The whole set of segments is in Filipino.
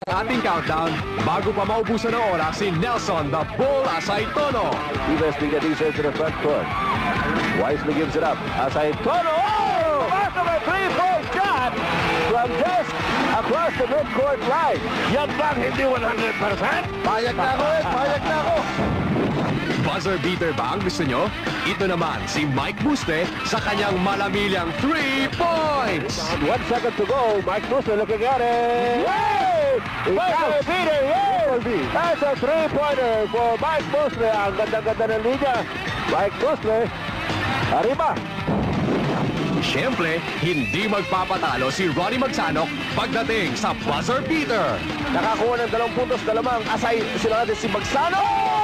Ating countdown, bago pa maubusan ng oras si Nelson the Bull Asaytono. Investing the defense to the front court. Wisely gives it up. Asaytono! Oh! After a three-point shot from just across the midcourt line. Yan bang hindi 100%? Payag na ako payag na ako. Buzzer beater ba ang gusto nyo? Ito naman si Mike Buste sa kanyang malamilyang 3 points. 1 second to go. Mike Buste looking at it. Yay! Buzzer beater, yay! That's a three-pointer for Mike Buste. Ang ganda-ganda ng linya. Mike Buste, arriba. Siyempre, hindi magpapatalo si Ronnie Magsanok pagdating sa buzzer beater. Nakakuha ng 2 puntos na lamang. Asay sila natin si Magsanok.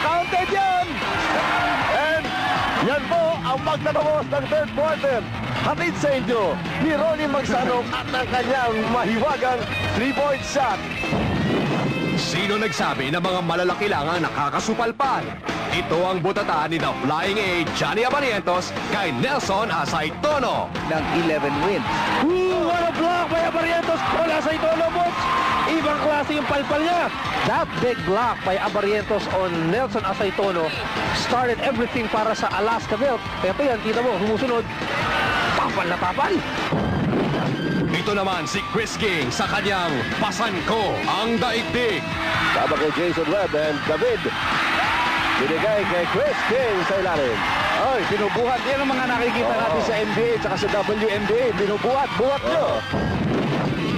Counted yan! And yan po ang magtatapos ng third quarter. Hatid sa inyo ni Ronnie Magsanok at ang kanyang mahiwagang 3-point shot. Sino nagsabi na mga malalaki lang ang nakakasupalpal? Ito ang butata ni The Flying A, Johnny Abarientos kay Nelson Asaytono. Ng 11 wins. What a block by Abarientos! Wala sa ito, Lobots! Ibang klase yung palpal niya. That big block by Abarientos on Nelson Asaytono started everything para sa Alaska Milk. Ito yan, kita mo, humusunod. Papal na papal. Ito naman si Chris King sa kanyang Pasan Ko ang Daigdig. Tama kay Jason Webb and David. Binigay kay Chris King sa ilalim. Oy, binubuhat. Yan ang mga nakikita natin sa NBA at sa WNBA. Binubuhat, buhat nyo.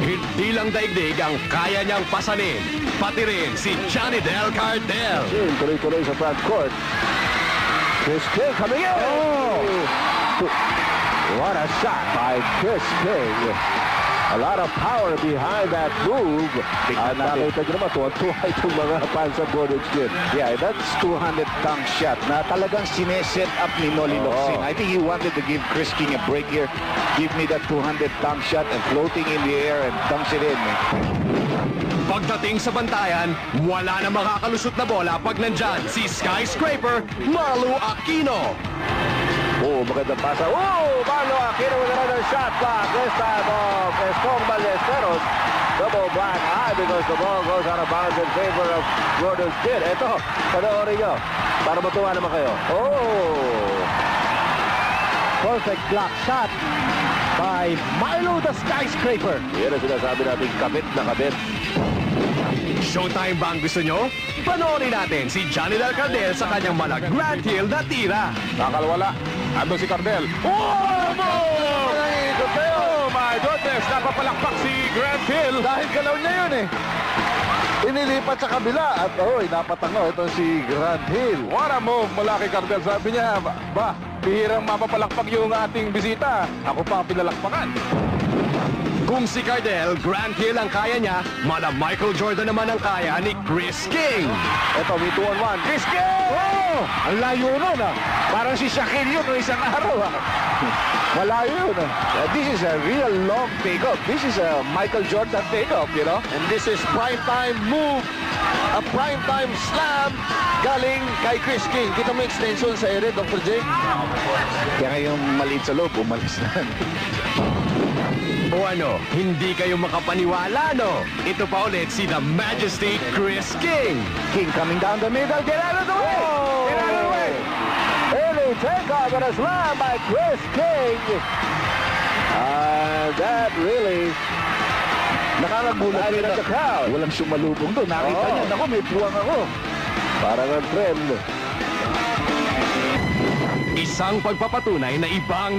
Hindi lang daigdig ang kaya niyang pasanin, pati rin si Johnny Del Cardel. King tuloy-tuloy sa front court. Chris King coming in! What a shot by Chris King. A lot of power behind that move. At nakita nyo naman, tuwa-tuwa itong mga fans sa Gordon's Gym. Yeah, that's 200 dunk shot na talagang sineset up ni Noli Locsin. I think he wanted to give Chris King a break here. Give me that 200 dunk shot and floating in the air and dunks it in. Pagdating sa bantayan, wala na makakalusot na bola pag nandyan si skyscraper Marlo Aquino. Oh, magandang pasa. Oh, Marlo Aquino with another shot block. This time of Escong Ballesteros. Double black eye because the ball goes out of bounds in favor of Gordon's Gym. Ito, panoorin nyo. Para matuwa naman kayo. Oh! Perfect block shot by Milo the Skyscraper. Yan ang sinasabi natin, kabit na kabit. Showtime ba ang gusto nyo? Panoorin natin si Johnny Del Cardel sa kanyang mala Grand Hill na tira. Nakalwala. Ando si Cardel. Oh! Oh my goodness! Napapalakpak si Grant Hill. Dahil galaw niya yun eh. Inilipat sa kabila at napatango ito si Grant Hill. What a move mula kay Cardel. Sabi niya, bihirang mapapalakpak yung ating bisita. Ako pa ang pinalakpakan. Kung si Cardel, Grand Hill ang kaya niya, mala Michael Jordan naman ang kaya ni Chris King. Ito, may 2-on-1. Chris King! Oh! Ang layo nun ah. Parang si Shaquille yun isang araw ah. Malayo yun ah. This is a real long takeoff. This is a Michael Jordan takeoff, you know? And this is prime time move. A prime time slam galing kay Chris King. Kita mo extension sa ere, Dr. J? Kaya ngayong maliit sa loob, umalis na. O ano, hindi kayo makapaniwala, no? Ito pa ulit si The Majesty Chris King. King coming down the middle. Get out of the way! Get out of the way! Early takeoff and a slam by Chris King. That really Nakakagulat lighted up the crowd. Walang sumalubong doon. Nakita niya, naku, may puwang ako. Parang ang trend. Isang pagpapatunay na iba ang